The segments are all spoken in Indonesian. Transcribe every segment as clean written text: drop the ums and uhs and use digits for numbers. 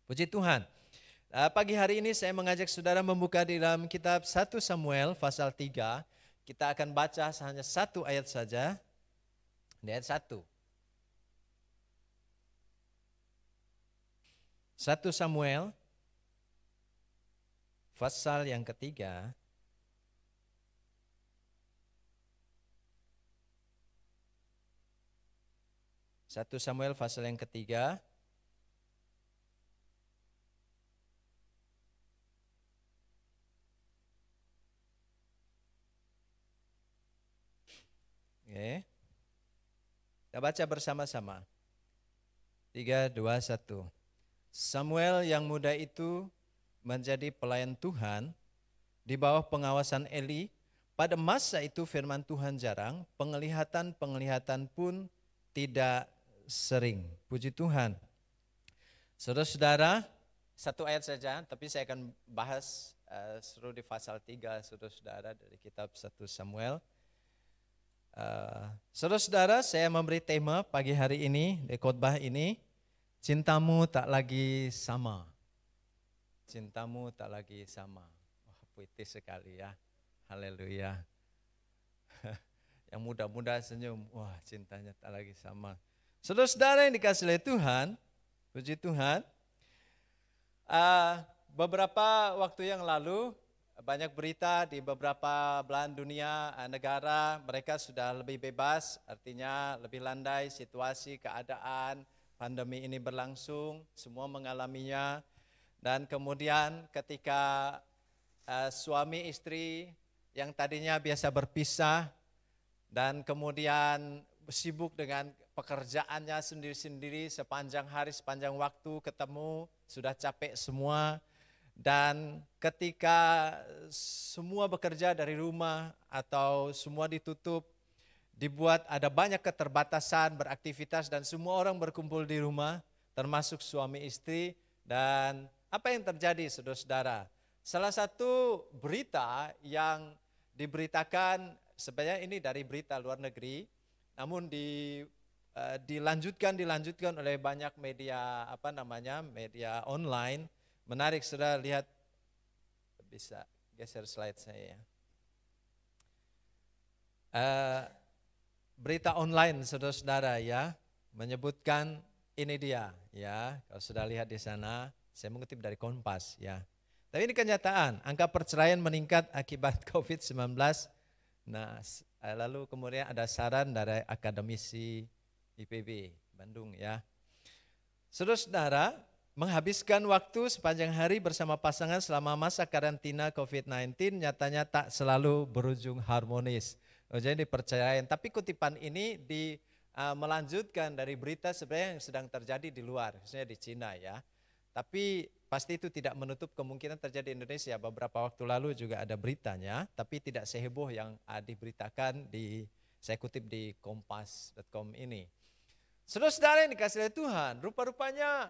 Puji Tuhan. Pagi hari ini saya mengajak saudara membuka di dalam kitab 1 Samuel pasal 3. Kita akan baca hanya satu ayat saja. Di ayat 1. 1 Samuel pasal yang ketiga. Satu Samuel pasal yang ketiga. Oke. Kita baca bersama-sama. 3, 2, 1. Samuel yang muda itu menjadi pelayan Tuhan di bawah pengawasan Eli. Pada masa itu firman Tuhan jarang, penglihatan pun tidak sering. Puji Tuhan. Saudara-saudara, satu ayat saja, tapi saya akan bahas seluruh di pasal 3, saudara-saudara, dari kitab 1 Samuel. Saudara-saudara, saya memberi tema pagi hari ini, di khotbah ini, cintamu tak lagi sama. Cintamu tak lagi sama. Wah, puitis sekali ya. Haleluya. Yang muda-muda senyum, wah cintanya tak lagi sama. Saudara-saudara yang dikasihi oleh Tuhan, puji Tuhan. Beberapa waktu yang lalu, banyak berita di beberapa belahan dunia, negara, mereka sudah lebih bebas, artinya lebih landai situasi, keadaan, pandemi ini berlangsung, semua mengalaminya. Dan kemudian ketika suami istri yang tadinya biasa berpisah, dan kemudian sibuk dengan pekerjaannya sendiri-sendiri sepanjang hari, sepanjang waktu ketemu, sudah capek semua. Dan ketika semua bekerja dari rumah atau semua ditutup, dibuat ada banyak keterbatasan beraktivitas dan semua orang berkumpul di rumah, termasuk suami istri. Dan apa yang terjadi, saudara-saudara? Salah satu berita yang diberitakan, sebenarnya ini dari berita luar negeri, namun dilanjutkan oleh banyak media media online. Menarik, saudara lihat, bisa geser slide saya ya. Berita online, saudara-saudara ya, menyebutkan ini dia ya. Kalau sudah lihat di sana, saya mengutip dari Kompas ya. Tapi ini kenyataan, angka perceraian meningkat akibat COVID-19. Nah, lalu kemudian ada saran dari akademisi IPB Bandung ya. Saudara-saudara, menghabiskan waktu sepanjang hari bersama pasangan selama masa karantina COVID-19 nyatanya tak selalu berujung harmonis. Jadi percayaan. Tapi kutipan ini melanjutkan dari berita sebenarnya yang sedang terjadi di luar, khususnya di Cina ya. Tapi pasti itu tidak menutup kemungkinan terjadi di Indonesia. Beberapa waktu lalu juga ada beritanya, tapi tidak seheboh yang diberitakan saya kutip di kompas.com ini. Saudara-saudara yang dikasihi oleh Tuhan, rupa-rupanya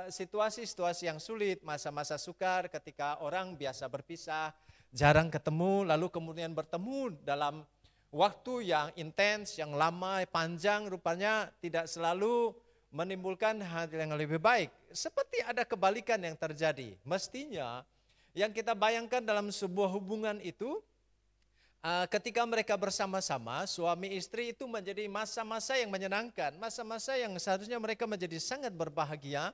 situasi-situasi yang sulit, masa-masa sukar ketika orang biasa berpisah, jarang ketemu, lalu kemudian bertemu dalam waktu yang intens, yang lama, panjang, rupanya tidak selalu menimbulkan hal yang lebih baik. Seperti ada kebalikan yang terjadi. Mestinya yang kita bayangkan dalam sebuah hubungan itu, ketika mereka bersama-sama, suami istri itu menjadi masa-masa yang menyenangkan, masa-masa yang seharusnya mereka menjadi sangat berbahagia,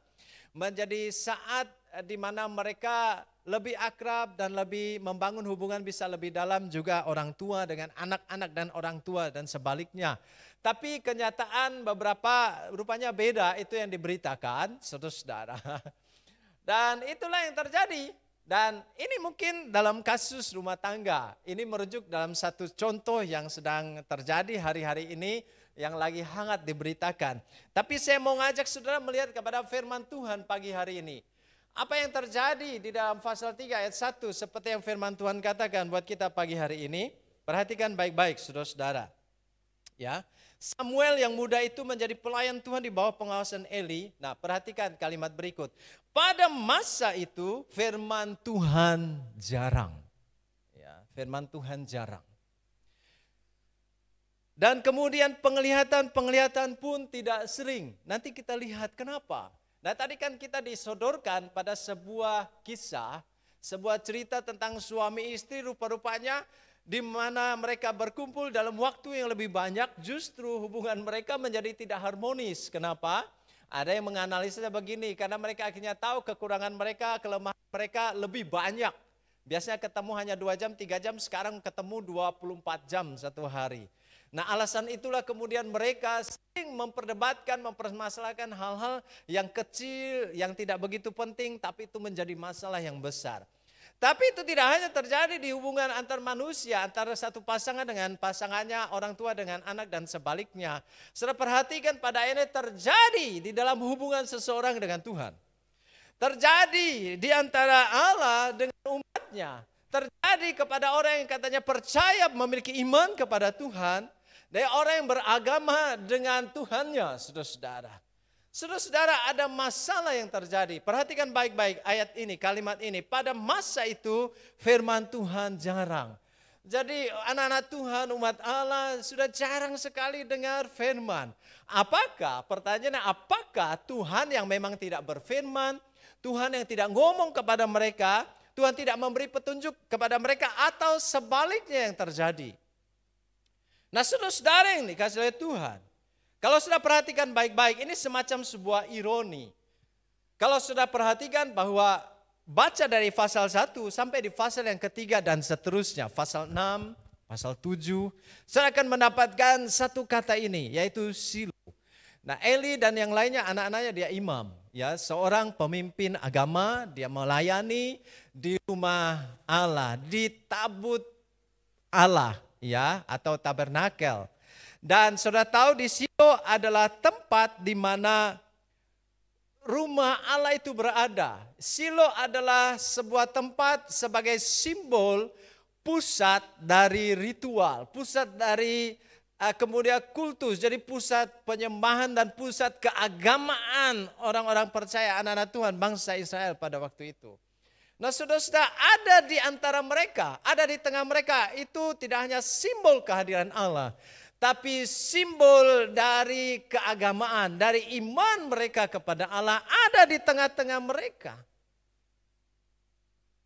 menjadi saat di mana mereka lebih akrab dan lebih membangun hubungan bisa lebih dalam, juga orang tua dengan anak-anak dan orang tua dan sebaliknya. Tapi kenyataan beberapa rupanya beda, itu yang diberitakan, saudara-saudara. Dan itulah yang terjadi. Dan ini mungkin dalam kasus rumah tangga, ini merujuk dalam satu contoh yang sedang terjadi hari-hari ini, yang lagi hangat diberitakan. Tapi saya mau ngajak saudara melihat kepada firman Tuhan pagi hari ini. Apa yang terjadi di dalam pasal 3 ayat 1, seperti yang firman Tuhan katakan buat kita pagi hari ini. Perhatikan baik-baik saudara-saudara. Ya, Samuel yang muda itu menjadi pelayan Tuhan di bawah pengawasan Eli. Nah, perhatikan kalimat berikut. Pada masa itu firman Tuhan jarang. Ya, firman Tuhan jarang. Dan kemudian penglihatan pun tidak sering. Nanti kita lihat kenapa. Nah tadi kan kita disodorkan pada sebuah kisah, sebuah cerita tentang suami istri rupa-rupanya di mana mereka berkumpul dalam waktu yang lebih banyak, justru hubungan mereka menjadi tidak harmonis. Kenapa? Ada yang menganalisanya begini, karena mereka akhirnya tahu kekurangan mereka, kelemahan mereka lebih banyak. Biasanya ketemu hanya 2 jam, 3 jam, sekarang ketemu 24 jam satu hari. Nah alasan itulah kemudian mereka sering memperdebatkan, mempermasalahkan hal-hal yang kecil, yang tidak begitu penting, tapi itu menjadi masalah yang besar. Tapi itu tidak hanya terjadi di hubungan antar manusia, antara satu pasangan dengan pasangannya, orang tua dengan anak dan sebaliknya. Saudara perhatikan pada ini terjadi di dalam hubungan seseorang dengan Tuhan. Terjadi di antara Allah dengan umatnya. Terjadi kepada orang yang katanya percaya memiliki iman kepada Tuhan. Dan orang yang beragama dengan Tuhannya, saudara-saudara. Saudara-saudara, ada masalah yang terjadi. Perhatikan baik-baik ayat ini, kalimat ini. Pada masa itu firman Tuhan jarang. Jadi anak-anak Tuhan, umat Allah sudah jarang sekali dengar firman. Pertanyaannya apakah Tuhan yang memang tidak berfirman, Tuhan yang tidak ngomong kepada mereka, Tuhan tidak memberi petunjuk kepada mereka, atau sebaliknya yang terjadi? Nah saudara-saudara yang dikasih oleh Tuhan, kalau sudah perhatikan baik-baik, ini semacam sebuah ironi. Kalau sudah perhatikan bahwa baca dari pasal 1 sampai di pasal yang ketiga dan seterusnya, pasal 6, pasal 7, saya akan mendapatkan satu kata ini, yaitu Silo. Nah Eli dan yang lainnya, anak-anaknya dia imam, ya, seorang pemimpin agama, dia melayani di rumah Allah, di tabut Allah, ya, atau tabernakel. Dan saudara tahu di Silo adalah tempat di mana rumah Allah itu berada. Silo adalah sebuah tempat sebagai simbol pusat dari ritual, pusat dari kemudian kultus, jadi pusat penyembahan dan pusat keagamaan orang-orang percaya, anak-anak Tuhan, bangsa Israel pada waktu itu. Nah saudara-saudara, ada di antara mereka, ada di tengah mereka, itu tidak hanya simbol kehadiran Allah, tapi simbol dari keagamaan, dari iman mereka kepada Allah ada di tengah-tengah mereka.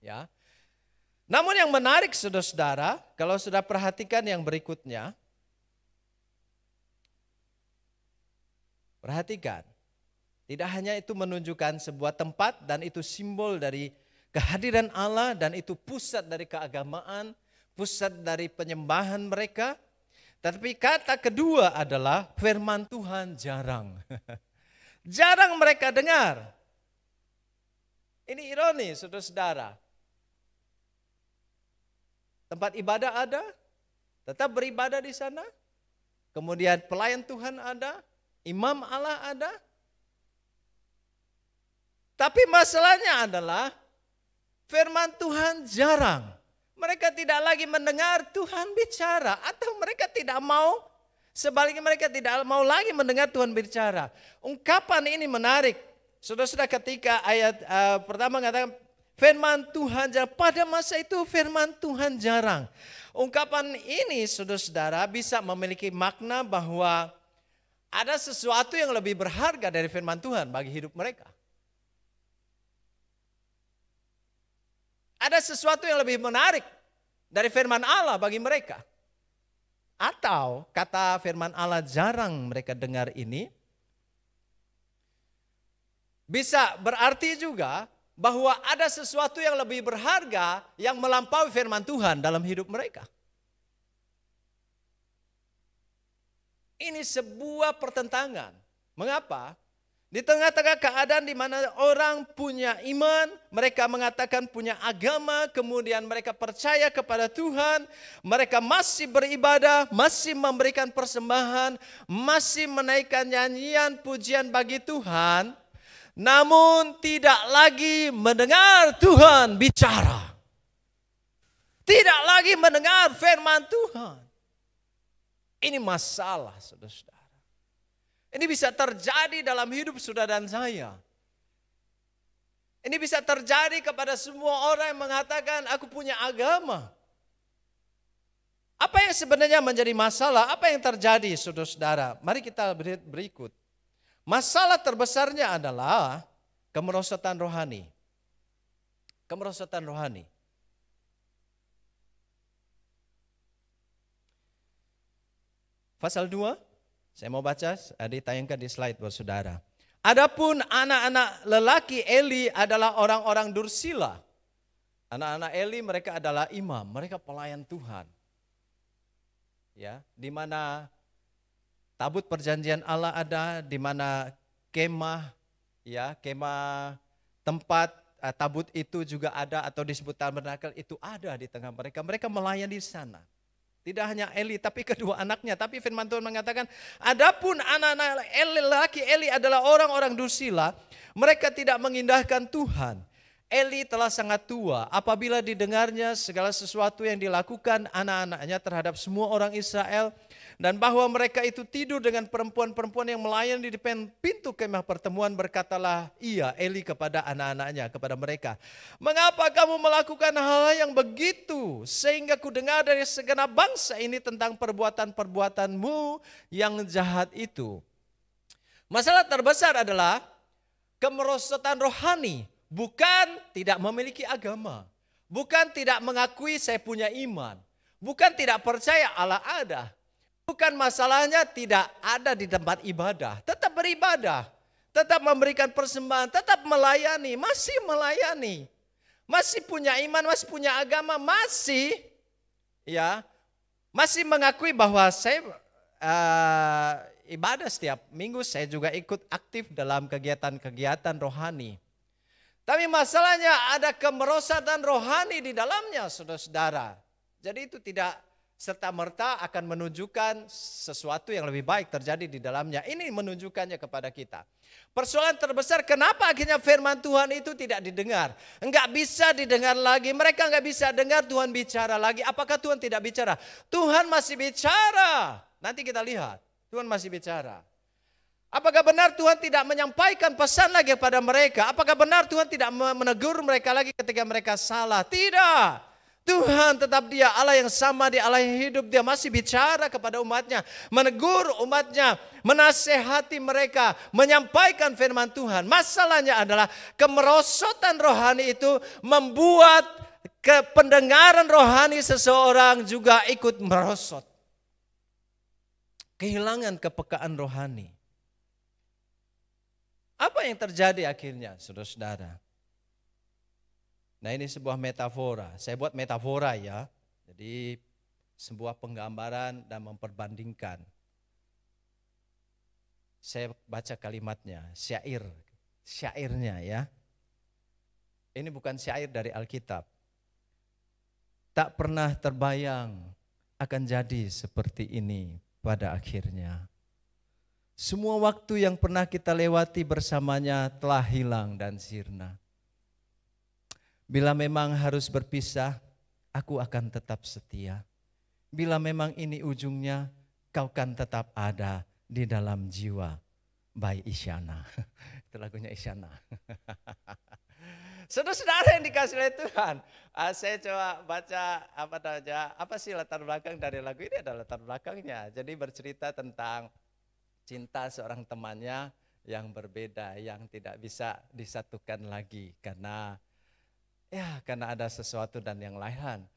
Ya. Namun yang menarik saudara-saudara, kalau sudah perhatikan yang berikutnya, perhatikan, tidak hanya itu menunjukkan sebuah tempat dan itu simbol dari kehadiran Allah dan itu pusat dari keagamaan, pusat dari penyembahan mereka. Tapi kata kedua adalah firman Tuhan jarang. Jarang mereka dengar. Ini ironi saudara-saudara. Tempat ibadah ada, tetap beribadah di sana. Kemudian pelayan Tuhan ada, imam Allah ada. Tapi masalahnya adalah firman Tuhan jarang. Mereka tidak lagi mendengar Tuhan bicara, atau mereka tidak mau, sebaliknya mereka tidak mau lagi mendengar Tuhan bicara. Ungkapan ini menarik. Saudara-saudara, ketika ayat pertama mengatakan firman Tuhan jarang, pada masa itu firman Tuhan jarang. Ungkapan ini saudara-saudara bisa memiliki makna bahwa ada sesuatu yang lebih berharga dari firman Tuhan bagi hidup mereka. Ada sesuatu yang lebih menarik dari firman Allah bagi mereka. Atau kata firman Allah jarang mereka dengar ini, bisa berarti juga bahwa ada sesuatu yang lebih berharga yang melampaui firman Tuhan dalam hidup mereka. Ini sebuah pertentangan. Mengapa? Di tengah-tengah keadaan di mana orang punya iman, mereka mengatakan punya agama, kemudian mereka percaya kepada Tuhan, mereka masih beribadah, masih memberikan persembahan, masih menaikkan nyanyian pujian bagi Tuhan, namun tidak lagi mendengar Tuhan bicara. Tidak lagi mendengar firman Tuhan. Ini masalah, saudara-saudara. Ini bisa terjadi dalam hidup saudara dan saya. Ini bisa terjadi kepada semua orang yang mengatakan aku punya agama. Apa yang sebenarnya menjadi masalah? Apa yang terjadi saudara-saudara? Mari kita berikut. Masalah terbesarnya adalah kemerosotan rohani. Kemerosotan rohani. Pasal 2, saya mau baca, ditayangkan di slide buat saudara. Adapun anak-anak lelaki Eli adalah orang-orang dursila. Anak-anak Eli mereka adalah imam, mereka pelayan Tuhan. Ya, di mana tabut perjanjian Allah ada, di mana kemah, ya, kemah tempat tabut itu juga ada atau disebut tabernakel itu ada di tengah mereka. Mereka melayani di sana. Tidak hanya Eli tapi kedua anaknya. Tapi firman Tuhan mengatakan, adapun anak-anak lelaki Eli adalah orang-orang dursila, mereka tidak mengindahkan Tuhan. Eli telah sangat tua apabila didengarnya segala sesuatu yang dilakukan anak-anaknya terhadap semua orang Israel, dan bahwa mereka itu tidur dengan perempuan-perempuan yang melayani di depan pintu kemah pertemuan. Berkatalah ia, Eli, kepada anak-anaknya, kepada mereka, mengapa kamu melakukan hal yang begitu, sehingga ku dengar dari segenap bangsa ini tentang perbuatan-perbuatanmu yang jahat itu. Masalah terbesar adalah kemerosotan rohani, bukan tidak memiliki agama, bukan tidak mengakui saya punya iman, bukan tidak percaya Allah ada. Bukan masalahnya tidak ada di tempat ibadah, tetap beribadah, tetap memberikan persembahan, tetap melayani, masih punya iman, masih punya agama, masih mengakui bahwa saya ibadah setiap minggu, saya juga ikut aktif dalam kegiatan-kegiatan rohani. Tapi masalahnya ada kemerosotan rohani di dalamnya, saudara-saudara. Jadi itu tidak serta-merta akan menunjukkan sesuatu yang lebih baik terjadi di dalamnya. Ini menunjukkannya kepada kita. Persoalan terbesar, kenapa akhirnya firman Tuhan itu tidak didengar? Enggak bisa didengar lagi. Mereka enggak bisa dengar Tuhan bicara lagi. Apakah Tuhan tidak bicara? Tuhan masih bicara. Nanti kita lihat. Tuhan masih bicara. Apakah benar Tuhan tidak menyampaikan pesan lagi kepada mereka? Apakah benar Tuhan tidak menegur mereka lagi ketika mereka salah? Tidak. Tuhan tetap dia Allah yang sama, dia Allah yang hidup, dia masih bicara kepada umatnya, menegur umatnya, menasehati mereka, menyampaikan firman Tuhan. Masalahnya adalah kemerosotan rohani itu membuat pendengaran rohani seseorang juga ikut merosot. Kehilangan kepekaan rohani. Apa yang terjadi akhirnya, saudara-saudara? Nah, ini sebuah metafora. Saya buat metafora ya. Jadi sebuah penggambaran dan memperbandingkan. Saya baca kalimatnya, syairnya ya. Ini bukan syair dari Alkitab. Tak pernah terbayang akan jadi seperti ini pada akhirnya. Semua waktu yang pernah kita lewati bersamanya telah hilang dan sirna. Bila memang harus berpisah, aku akan tetap setia. Bila memang ini ujungnya, kau kan tetap ada di dalam jiwa. By Isyana. Itu lagunya Isyana. Saudara-saudara yang dikasih oleh Tuhan, saya coba baca apa sih latar belakang dari lagu ini, ada latar belakangnya. Jadi bercerita tentang cinta seorang temannya yang berbeda, yang tidak bisa disatukan lagi karena ada sesuatu dan yang lain.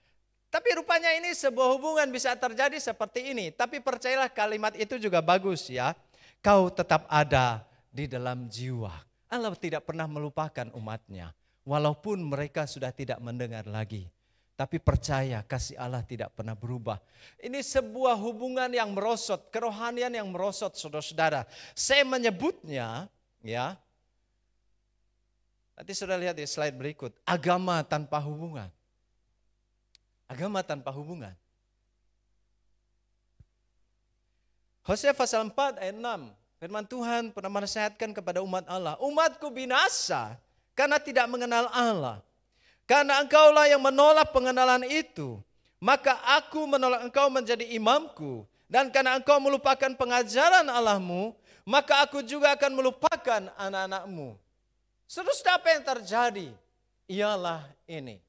Tapi rupanya ini sebuah hubungan bisa terjadi seperti ini. Tapi percayalah kalimat itu juga bagus ya. Kau tetap ada di dalam jiwa. Allah tidak pernah melupakan umatnya. Walaupun mereka sudah tidak mendengar lagi. Tapi percaya kasih Allah tidak pernah berubah. Ini sebuah hubungan yang merosot. Kerohanian yang merosot, saudara-saudara. Saya menyebutnya ya. Nanti sudah lihat di slide berikut. Agama tanpa hubungan. Agama tanpa hubungan. Hosea pasal 4 ayat 6. Firman Tuhan pernah menasihatkan kepada umat Allah. Umatku binasa karena tidak mengenal Allah. Karena engkaulah yang menolak pengenalan itu. Maka aku menolak engkau menjadi imamku. Dan karena engkau melupakan pengajaran Allahmu. Maka aku juga akan melupakan anak-anakmu. Saudara, apa yang terjadi? Ialah ini.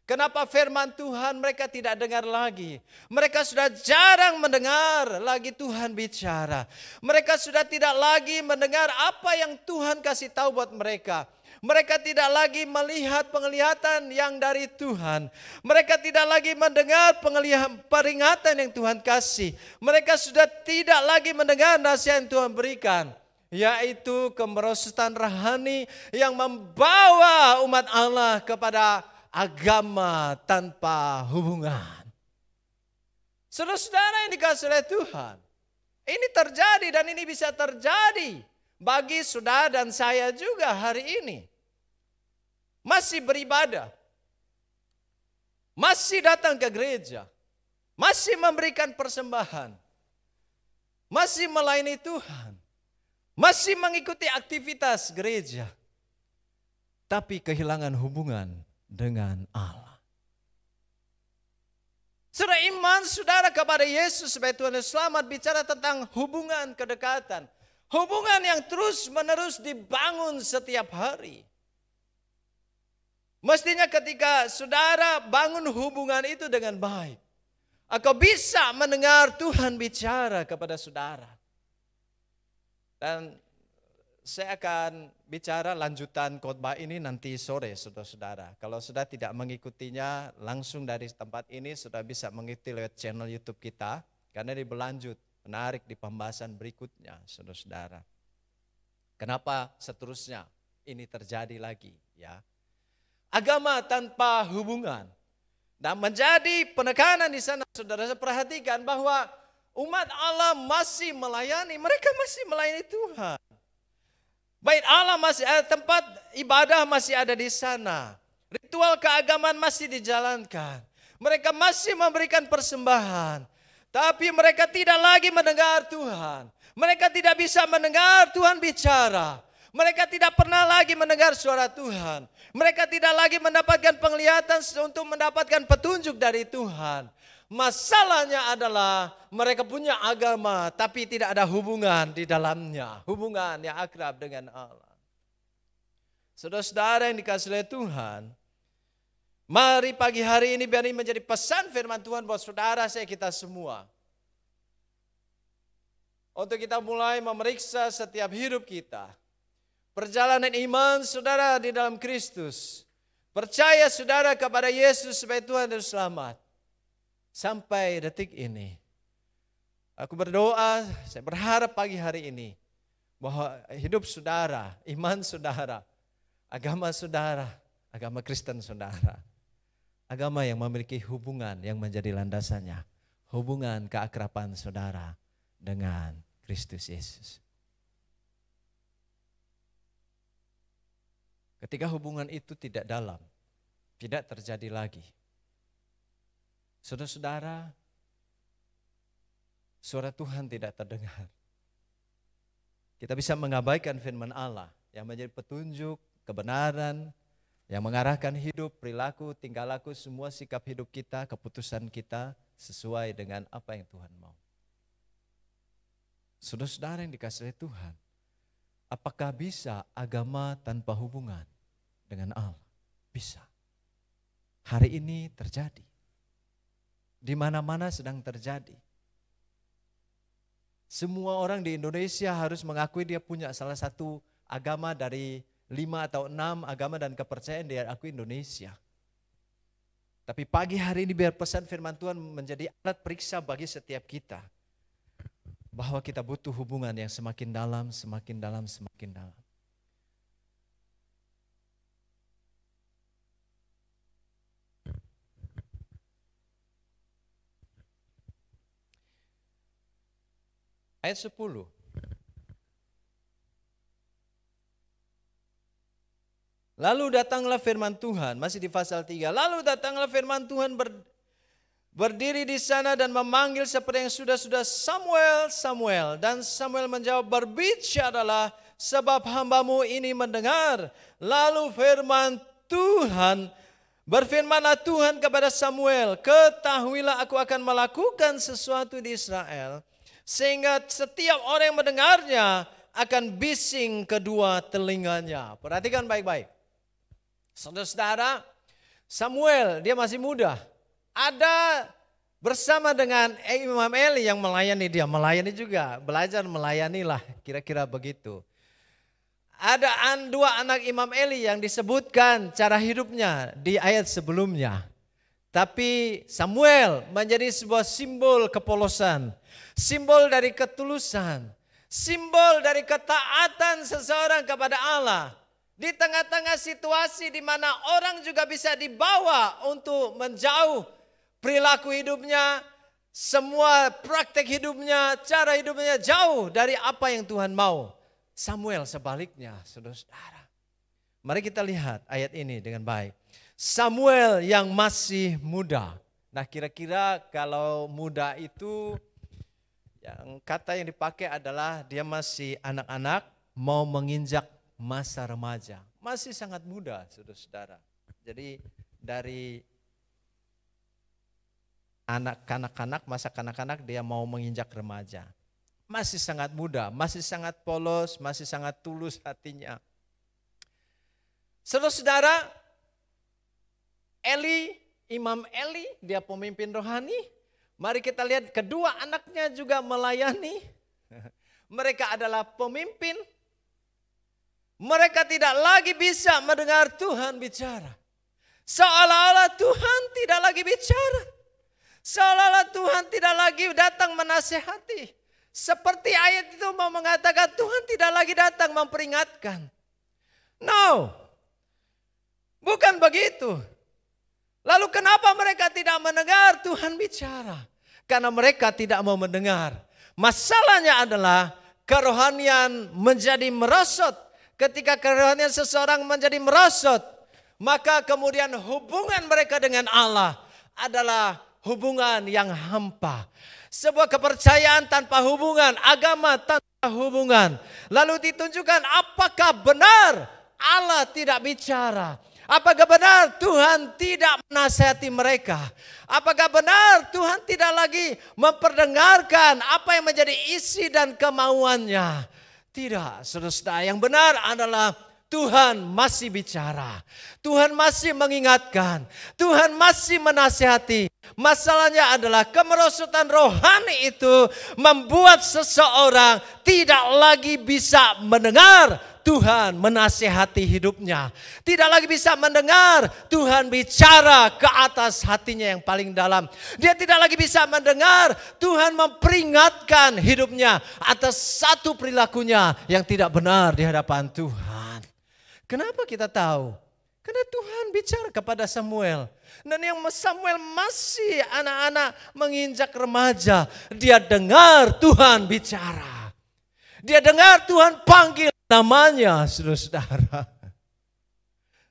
Kenapa firman Tuhan mereka tidak dengar lagi? Mereka sudah jarang mendengar lagi Tuhan bicara. Mereka sudah tidak lagi mendengar apa yang Tuhan kasih tahu buat mereka. Mereka tidak lagi melihat penglihatan yang dari Tuhan. Mereka tidak lagi mendengar peringatan yang Tuhan kasih. Mereka sudah tidak lagi mendengar nasihat yang Tuhan berikan. Yaitu kemerosotan rohani yang membawa umat Allah kepada agama tanpa hubungan. Saudara-saudara yang dikasihi oleh Tuhan, ini terjadi dan ini bisa terjadi bagi saudara dan saya juga hari ini. Masih beribadah, masih datang ke gereja, masih memberikan persembahan, masih melayani Tuhan, masih mengikuti aktivitas gereja, tapi kehilangan hubungan dengan Allah. Saudara, iman saudara kepada Yesus sebagai Tuhan dan Selamat bicara tentang hubungan kedekatan. Hubungan yang terus menerus dibangun setiap hari. Mestinya ketika saudara bangun hubungan itu dengan baik, engkau bisa mendengar Tuhan bicara kepada saudara. Dan saya akan bicara lanjutan khotbah ini nanti sore, saudara-saudara. Kalau sudah tidak mengikutinya langsung dari tempat ini, sudah bisa mengikuti lewat channel YouTube kita. Karena ini berlanjut, menarik di pembahasan berikutnya, saudara-saudara. Kenapa seterusnya ini terjadi lagi, ya? Agama tanpa hubungan. Dan menjadi penekanan di sana, saudara, perhatikan bahwa umat Allah masih melayani, mereka masih melayani Tuhan. Bait Allah masih ada, tempat ibadah masih ada di sana. Ritual keagamaan masih dijalankan. Mereka masih memberikan persembahan. Tapi mereka tidak lagi mendengar Tuhan. Mereka tidak bisa mendengar Tuhan bicara. Mereka tidak pernah lagi mendengar suara Tuhan. Mereka tidak lagi mendapatkan penglihatan untuk mendapatkan petunjuk dari Tuhan. Masalahnya adalah mereka punya agama tapi tidak ada hubungan di dalamnya. Hubungan yang akrab dengan Allah. Saudara-saudara yang dikasihi oleh Tuhan, mari pagi hari ini biar ini menjadi pesan firman Tuhan buat saudara saya kita semua. Untuk kita mulai memeriksa setiap hidup kita. Perjalanan iman saudara di dalam Kristus. Percaya saudara kepada Yesus sebagai Tuhan dan Selamat. Sampai detik ini, aku berdoa, saya berharap pagi hari ini, bahwa hidup saudara, iman saudara, agama Kristen saudara, agama yang memiliki hubungan yang menjadi landasannya, hubungan keakraban saudara dengan Kristus Yesus. Ketika hubungan itu tidak dalam, tidak terjadi lagi, saudara-saudara, suara Tuhan tidak terdengar. Kita bisa mengabaikan firman Allah yang menjadi petunjuk, kebenaran, yang mengarahkan hidup, perilaku, tingkah laku, semua sikap hidup kita, keputusan kita sesuai dengan apa yang Tuhan mau. Saudara-saudara yang dikasihi Tuhan, apakah bisa agama tanpa hubungan dengan Allah? Bisa. Hari ini terjadi. Di mana-mana sedang terjadi. Semua orang di Indonesia harus mengakui dia punya salah satu agama dari 5 atau 6 agama dan kepercayaan di akui Indonesia. Tapi pagi hari ini biar pesan firman Tuhan menjadi alat periksa bagi setiap kita. Bahwa kita butuh hubungan yang semakin dalam, semakin dalam, semakin dalam. Ayat 10. Lalu datanglah firman Tuhan, masih di pasal 3. Lalu datanglah firman Tuhan berdiri di sana dan memanggil seperti yang sudah Samuel, Samuel. Dan Samuel menjawab, berbicaralah sebab hambamu ini mendengar. Lalu berfirmanlah Tuhan kepada Samuel, ketahuilah aku akan melakukan sesuatu di Israel, sehingga setiap orang yang mendengarnya akan bising kedua telinganya. Perhatikan baik-baik. Saudara-saudara, Samuel, dia masih muda. Ada bersama dengan Imam Eli yang melayani dia, melayani juga, belajar melayanilah, kira-kira begitu. Ada dua anak Imam Eli yang disebutkan cara hidupnya di ayat sebelumnya. Tapi Samuel menjadi sebuah simbol kepolosan, simbol dari ketulusan, simbol dari ketaatan seseorang kepada Allah. Di tengah-tengah situasi di mana orang juga bisa dibawa untuk menjauh perilaku hidupnya, semua praktek hidupnya, cara hidupnya jauh dari apa yang Tuhan mau. Samuel sebaliknya, saudara-saudara. Mari kita lihat ayat ini dengan baik. Samuel yang masih muda. Nah, kira-kira kalau muda itu, yang kata yang dipakai adalah dia masih anak-anak, mau menginjak masa remaja. Masih sangat muda, saudara-saudara. Jadi dari anak kanak-kanak, masa kanak-kanak dia mau menginjak remaja. Masih sangat muda, masih sangat polos, masih sangat tulus hatinya. Saudara-saudara, Imam Eli, dia pemimpin rohani. Mari kita lihat kedua anaknya juga melayani. Mereka adalah pemimpin. Mereka tidak lagi bisa mendengar Tuhan bicara. Seolah-olah Tuhan tidak lagi bicara. Seolah-olah Tuhan tidak lagi datang menasehati. Seperti ayat itu mau mengatakan Tuhan tidak lagi datang memperingatkan. No, bukan begitu. Lalu kenapa mereka tidak mendengar Tuhan bicara? Karena mereka tidak mau mendengar. Masalahnya adalah kerohanian menjadi merosot. Ketika kerohanian seseorang menjadi merosot, maka kemudian hubungan mereka dengan Allah adalah hubungan yang hampa. Sebuah kepercayaan tanpa hubungan, agama tanpa hubungan. Lalu ditunjukkan apakah benar Allah tidak bicara. Apakah benar Tuhan tidak menasihati mereka? Apakah benar Tuhan tidak lagi memperdengarkan apa yang menjadi isi dan kemauannya? Tidak, saudara. Yang benar adalah Tuhan masih bicara. Tuhan masih mengingatkan. Tuhan masih menasihati. Masalahnya adalah kemerosotan rohani itu membuat seseorang tidak lagi bisa mendengar Tuhan menasihati hidupnya. Tidak lagi bisa mendengar Tuhan bicara ke atas hatinya yang paling dalam. Dia tidak lagi bisa mendengar Tuhan memperingatkan hidupnya atas satu perilakunya yang tidak benar di hadapan Tuhan. Kenapa kita tahu? Karena Tuhan bicara kepada Samuel. Dan yang Samuel masih anak-anak menginjak remaja. Dia dengar Tuhan bicara. Dia dengar Tuhan panggil namanya, saudara-saudara.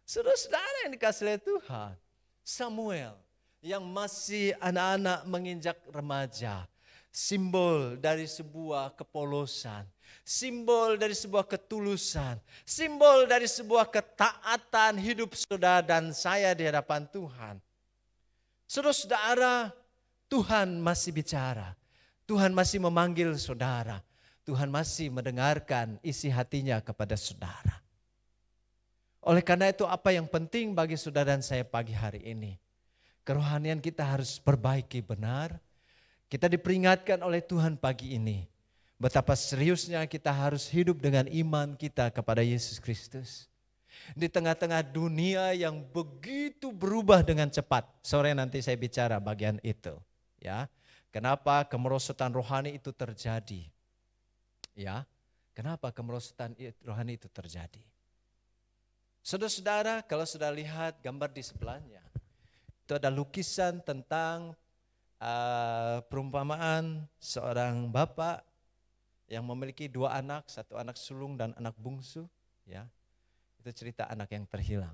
Saudara-saudara yang dikasih oleh Tuhan. Samuel yang masih anak-anak menginjak remaja. Simbol dari sebuah kepolosan. Simbol dari sebuah ketulusan. Simbol dari sebuah ketaatan hidup saudara dan saya di hadapan Tuhan. Saudara-saudara, Tuhan masih bicara. Tuhan masih memanggil saudara. Tuhan masih mendengarkan isi hatinya kepada saudara. Oleh karena itu apa yang penting bagi saudara dan saya pagi hari ini? Kerohanian kita harus perbaiki benar. Kita diperingatkan oleh Tuhan pagi ini. Betapa seriusnya kita harus hidup dengan iman kita kepada Yesus Kristus. Di tengah-tengah dunia yang begitu berubah dengan cepat. Sore nanti saya bicara bagian itu. Ya, kenapa kemerosotan rohani itu terjadi? Ya, kenapa kemerosotan rohani itu terjadi? Saudara-saudara, kalau sudah lihat gambar di sebelahnya, itu ada lukisan tentang perumpamaan seorang bapak yang memiliki dua anak, satu anak sulung dan anak bungsu, ya. Itu cerita anak yang terhilang.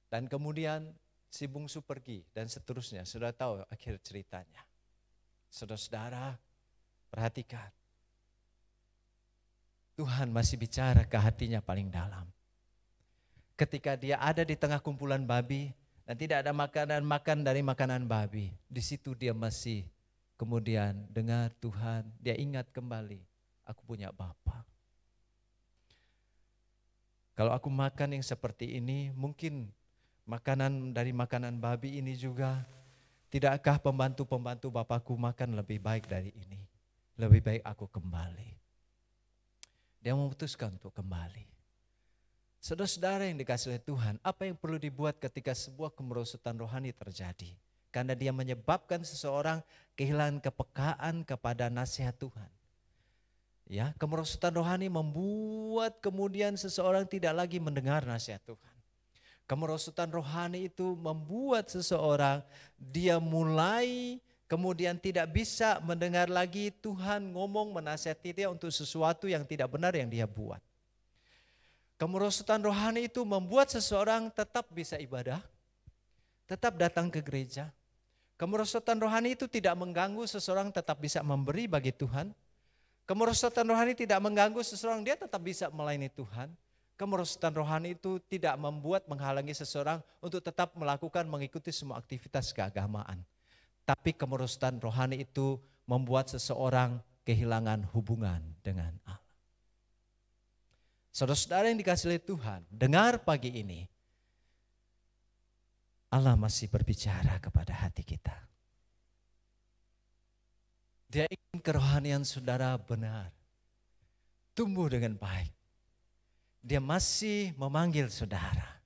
Dan kemudian si bungsu pergi dan seterusnya, sudah tahu akhir ceritanya. Saudara-saudara, perhatikan. Tuhan masih bicara ke hatinya paling dalam. Ketika dia ada di tengah kumpulan babi dan tidak ada makanan makan dari makanan babi, di situ dia masih kemudian dengar Tuhan, dia ingat kembali, aku punya Bapa. Kalau aku makan yang seperti ini, mungkin makanan dari makanan babi ini juga, tidakkah pembantu-pembantu Bapakku makan lebih baik dari ini? Lebih baik aku kembali. Dia memutuskan untuk kembali. Saudara-saudara yang dikasihi oleh Tuhan, apa yang perlu dibuat ketika sebuah kemerosotan rohani terjadi? Karena dia menyebabkan seseorang kehilangan kepekaan kepada nasihat Tuhan. Ya, kemerosotan rohani membuat kemudian seseorang tidak lagi mendengar nasihat Tuhan. Kemerosotan rohani itu membuat seseorang dia mulai kemudian tidak bisa mendengar lagi Tuhan ngomong menasihati dia untuk sesuatu yang tidak benar yang dia buat. Kemerosotan rohani itu membuat seseorang tetap bisa ibadah, tetap datang ke gereja. Kemerosotan rohani itu tidak mengganggu seseorang tetap bisa memberi bagi Tuhan. Kemerosotan rohani tidak mengganggu seseorang, dia tetap bisa melayani Tuhan. Kemerosotan rohani itu tidak membuat menghalangi seseorang untuk tetap melakukan mengikuti semua aktivitas keagamaan. Tapi kemerosotan rohani itu membuat seseorang kehilangan hubungan dengan Allah. Saudara-saudara yang dikasihi oleh Tuhan, dengar pagi ini, Allah masih berbicara kepada hati kita. Dia ingin kerohanian saudara benar, tumbuh dengan baik. Dia masih memanggil saudara.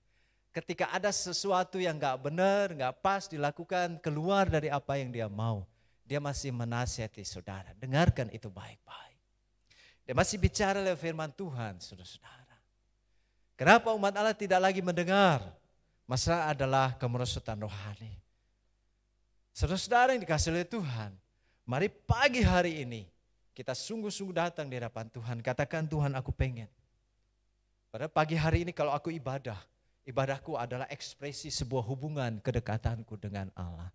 Ketika ada sesuatu yang gak benar, gak pas dilakukan, keluar dari apa yang dia mau, dia masih menasihati saudara. Dengarkan itu baik-baik. Dia masih bicara lewat firman Tuhan, saudara-saudara. Kenapa umat Allah tidak lagi mendengar? Masalah adalah kemerosotan rohani. Saudara-saudara yang dikasihi oleh Tuhan, mari pagi hari ini kita sungguh-sungguh datang di hadapan Tuhan. Katakan, Tuhan, aku pengen. Pada pagi hari ini kalau aku ibadah, ibadahku adalah ekspresi sebuah hubungan kedekatanku dengan Allah.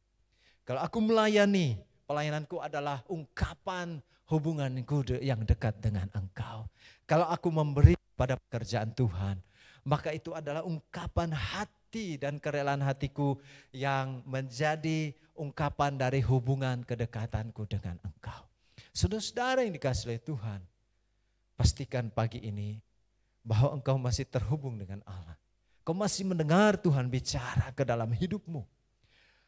Kalau aku melayani, pelayananku adalah ungkapan hubunganku yang dekat dengan Engkau. Kalau aku memberi pada pekerjaan Tuhan, maka itu adalah ungkapan hati dan kerelaan hatiku yang menjadi ungkapan dari hubungan kedekatanku dengan Engkau. Saudara-saudara yang dikasihi oleh Tuhan, pastikan pagi ini bahwa engkau masih terhubung dengan Allah. Kau masih mendengar Tuhan bicara ke dalam hidupmu.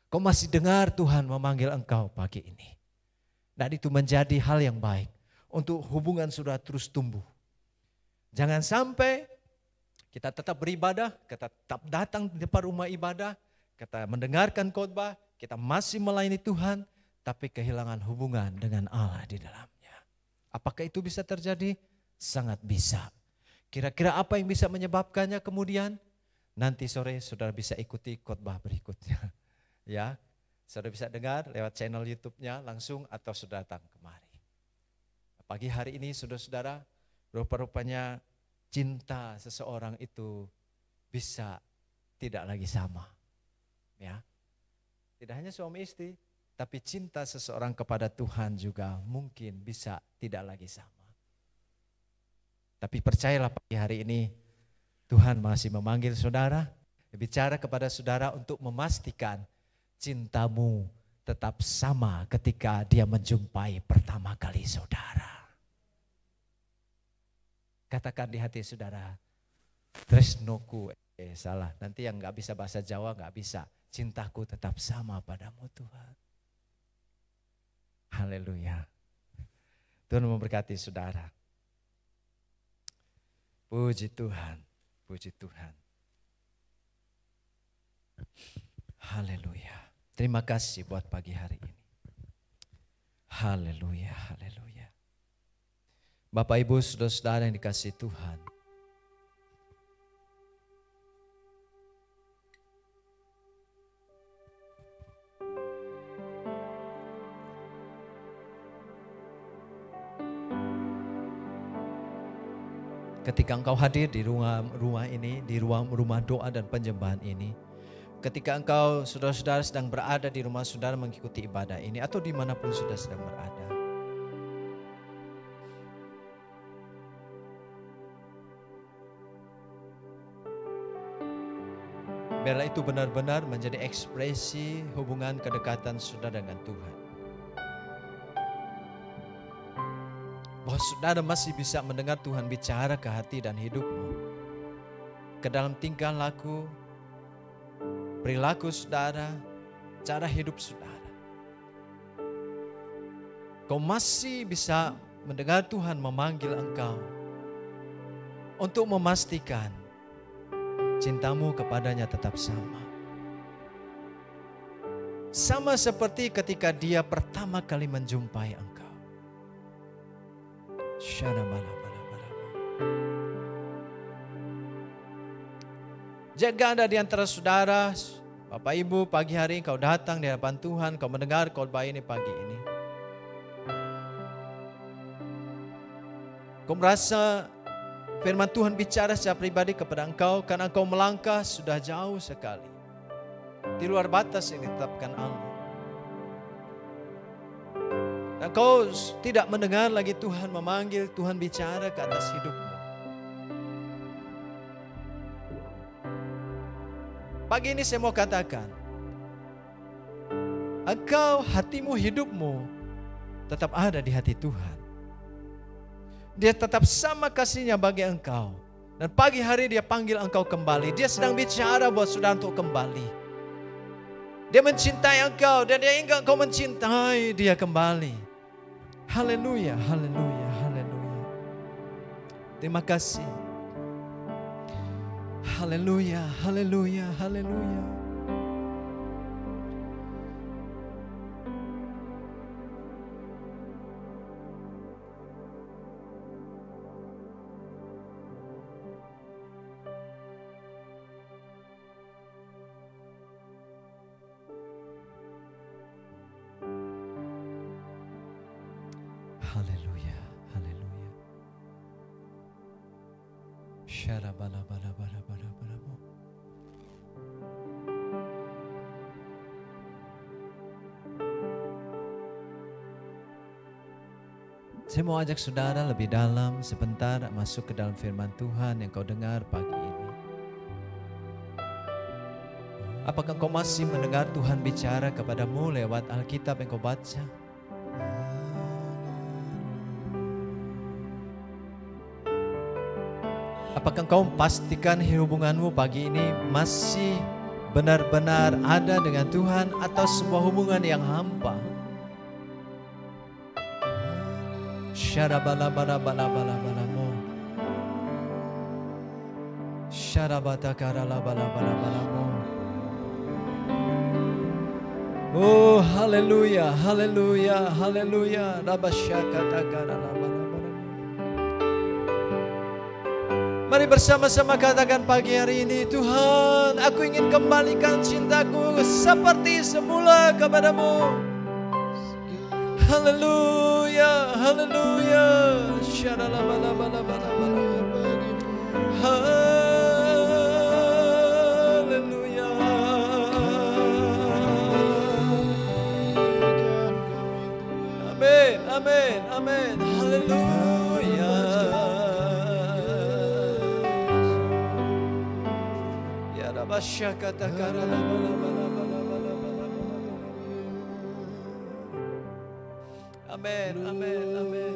Kau masih dengar Tuhan memanggil engkau pagi ini. Dan itu menjadi hal yang baik untuk hubungan saudara terus tumbuh. Jangan sampai kita tetap beribadah, kita tetap datang di depan rumah ibadah, kita mendengarkan khotbah, kita masih melayani Tuhan, tapi kehilangan hubungan dengan Allah di dalamnya. Apakah itu bisa terjadi? Sangat bisa. Kira-kira apa yang bisa menyebabkannya kemudian? Nanti sore saudara bisa ikuti khotbah berikutnya. Ya, saudara bisa dengar lewat channel YouTube-nya langsung atau saudara datang kemari. Pagi hari ini saudara-saudara, rupa-rupanya cinta seseorang itu bisa tidak lagi sama. Ya. Tidak hanya suami istri, tapi cinta seseorang kepada Tuhan juga mungkin bisa tidak lagi sama. Tapi percayalah pagi hari ini, Tuhan masih memanggil saudara, bicara kepada saudara untuk memastikan cintamu tetap sama ketika dia menjumpai pertama kali saudara. Katakan di hati saudara, tresnoku, salah, nanti yang gak bisa bahasa Jawa gak bisa, cintaku tetap sama padamu Tuhan. Haleluya. Tuhan memberkati saudara. Puji Tuhan. Puji Tuhan. Haleluya. Terima kasih buat pagi hari ini. Haleluya, haleluya. Bapak Ibu saudara-saudara yang dikasihi Tuhan. Ketika engkau hadir di rumah ini, di rumah doa dan penyembahan ini, ketika engkau saudara-saudara sedang berada di rumah saudara mengikuti ibadah ini, atau dimanapun saudara sedang berada, biarlah itu benar-benar menjadi ekspresi hubungan kedekatan saudara dengan Tuhan. Bahwa saudara masih bisa mendengar Tuhan bicara ke hati dan hidupmu, ke dalam tingkah laku, perilaku saudara, cara hidup saudara. Kau masih bisa mendengar Tuhan memanggil engkau untuk memastikan cintamu kepadanya tetap sama. Sama seperti ketika dia pertama kali menjumpai engkau. Jika ada di antara saudara, Bapak Ibu, pagi hari kau datang di hadapan Tuhan, kau mendengar khotbah ini pagi ini. Kau merasa firman Tuhan bicara secara pribadi kepada engkau karena engkau melangkah sudah jauh sekali. Di luar batas yang ditetapkan Allah. Dan kau tidak mendengar lagi Tuhan memanggil, Tuhan bicara ke atas hidupmu. Pagi ini saya mau katakan, engkau, hatimu, hidupmu tetap ada di hati Tuhan. Dia tetap sama kasihnya bagi engkau. Dan pagi hari dia panggil engkau kembali. Dia sedang bicara buat saudara untuk kembali. Dia mencintai engkau dan dia ingin engkau mencintai dia kembali. Haleluya, haleluya, haleluya. Terima kasih. Haleluya, haleluya, haleluya. Haleluya, haleluya. Syarabala-bala-bala-bala-bala-bala. Saya mau ajak saudara lebih dalam sebentar masuk ke dalam firman Tuhan yang kau dengar pagi ini. Apakah kau masih mendengar Tuhan bicara kepadamu lewat Alkitab yang kau baca? Apakah kau pastikan hubunganmu pagi ini masih benar-benar ada dengan Tuhan atau sebuah hubungan yang hampa? Syarabala-bala-bala-bala-bala-bala-mo. Syarabatakara-bala-bala-bala-bala-mo. Oh, haleluya, haleluya, haleluya. Rabasyakatakara-bala-bala. Mari bersama-sama katakan pagi hari ini, Tuhan, aku ingin kembalikan cintaku seperti semula kepadamu. Haleluya, haleluya. Haleluya. Amin, amin, amin. Haleluya. Amin, amin, amin.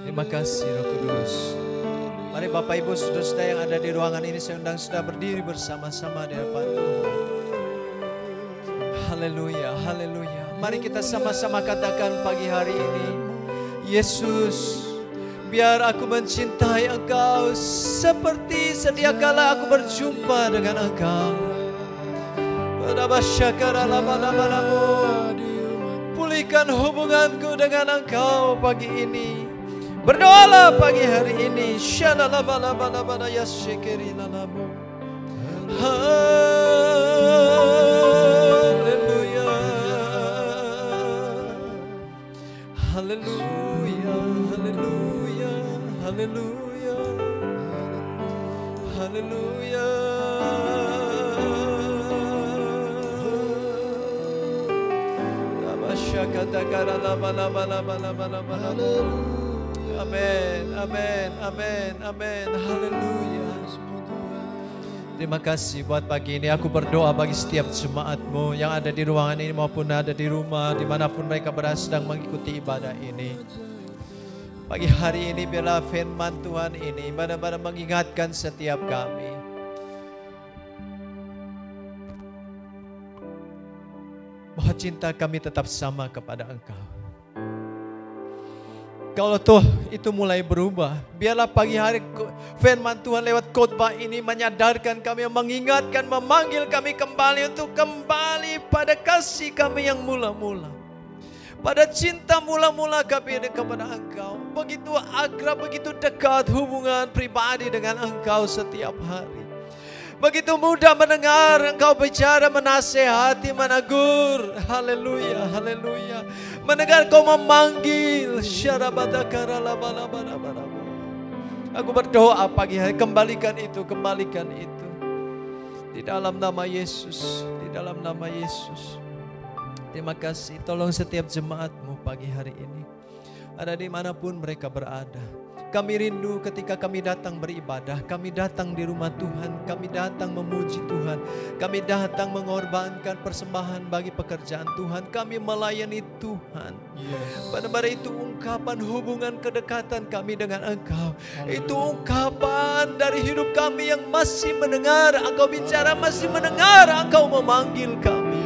Terima kasih Roh Kudus. Mari Bapak Ibu saudara-saudara yang ada di ruangan ini, saya undang saudara berdiri bersama-sama di hadapan Tuhan. Haleluya, haleluya. Mari kita sama-sama katakan pagi hari ini, Yesus, biar aku mencintai Engkau seperti sedia kala aku berjumpa dengan Engkau. Pulihkan hubunganku dengan Engkau pagi ini. Berdoalah pagi hari ini. Haleluya. Haleluya. Haleluya. Haleluya. Haleluya. Amin, amin, amin, amin. Haleluya. Terima kasih buat pagi ini. Aku berdoa bagi setiap jemaatmu yang ada di ruangan ini maupun ada di rumah, dimanapun mereka berada sedang mengikuti ibadah ini. Pagi hari ini biarlah firman Tuhan ini benar-benar mengingatkan setiap kami. Bahwa cinta kami tetap sama kepada Engkau. Kalau toh itu mulai berubah, biarlah pagi hari firman Tuhan lewat khotbah ini menyadarkan kami, mengingatkan, memanggil kami kembali untuk kembali pada kasih kami yang mula-mula. Pada cinta mula-mula kami kepada Engkau. Begitu akrab, begitu dekat hubungan pribadi dengan Engkau setiap hari. Begitu mudah mendengar Engkau bicara, menasehati, menegur. Haleluya, haleluya. Mendengar Kau memanggil. Aku berdoa pagi hari, kembalikan itu, kembalikan itu. Di dalam nama Yesus, di dalam nama Yesus. Terima kasih, tolong setiap jemaat-Mu pagi hari ini. Ada dimanapun mereka berada. Kami rindu ketika kami datang beribadah, kami datang di rumah Tuhan, kami datang memuji Tuhan, kami datang mengorbankan persembahan bagi pekerjaan Tuhan, kami melayani Tuhan. Benar-benar itu ungkapan hubungan kedekatan kami dengan Engkau. Itu ungkapan dari hidup kami yang masih mendengar Engkau bicara, masih mendengar Engkau memanggil kami.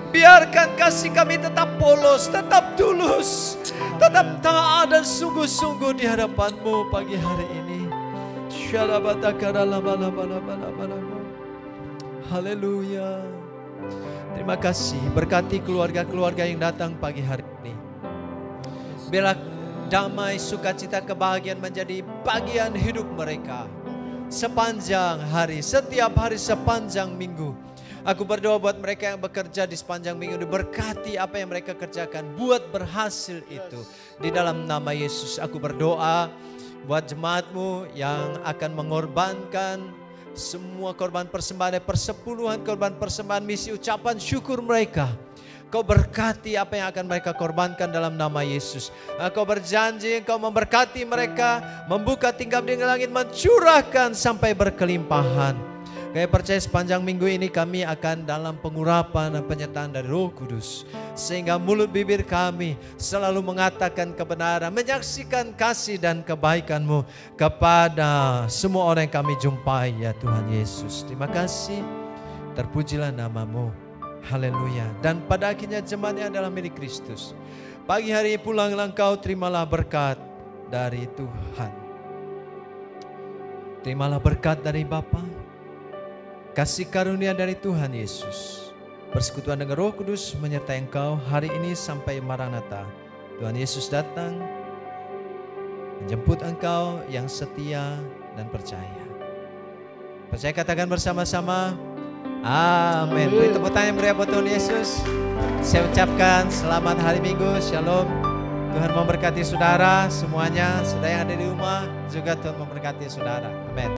Biarkan kasih kami tetap polos, tetap tulus, tetap taat dan sungguh-sungguh di hadapan-Mu pagi hari ini. Haleluya. Terima kasih, berkati keluarga-keluarga yang datang pagi hari ini. Biarlah damai, sukacita, kebahagiaan menjadi bagian hidup mereka sepanjang hari, setiap hari, sepanjang minggu. Aku berdoa buat mereka yang bekerja di sepanjang minggu, diberkati apa yang mereka kerjakan, buat berhasil itu. Di dalam nama Yesus aku berdoa buat jemaat-Mu yang akan mengorbankan semua korban persembahan, persepuluhan korban persembahan misi, ucapan syukur mereka. Kau berkati apa yang akan mereka korbankan dalam nama Yesus. Kau berjanji Kau memberkati mereka, membuka tingkap di langit, mencurahkan sampai berkelimpahan. Kami percaya sepanjang minggu ini kami akan dalam pengurapan dan penyertaan dari Roh Kudus. Sehingga mulut bibir kami selalu mengatakan kebenaran, menyaksikan kasih dan kebaikan-Mu kepada semua orang yang kami jumpai ya Tuhan Yesus. Terima kasih, terpujilah nama-Mu. Haleluya. Dan pada akhirnya jemaat yang adalah milik Kristus. Pagi hari pulanglah engkau, terimalah berkat dari Tuhan. Terimalah berkat dari Bapa, kasih karunia dari Tuhan Yesus, persekutuan dengan Roh Kudus menyertai engkau hari ini sampai Maranatha. Tuhan Yesus datang menjemput engkau yang setia dan percaya. Percaya, katakan bersama-sama, amin. Beri tepuk tangan yang meriah buat Tuhan Yesus. Saya ucapkan selamat hari Minggu, shalom. Tuhan memberkati saudara semuanya, saudara yang ada di rumah juga Tuhan memberkati saudara. Amin.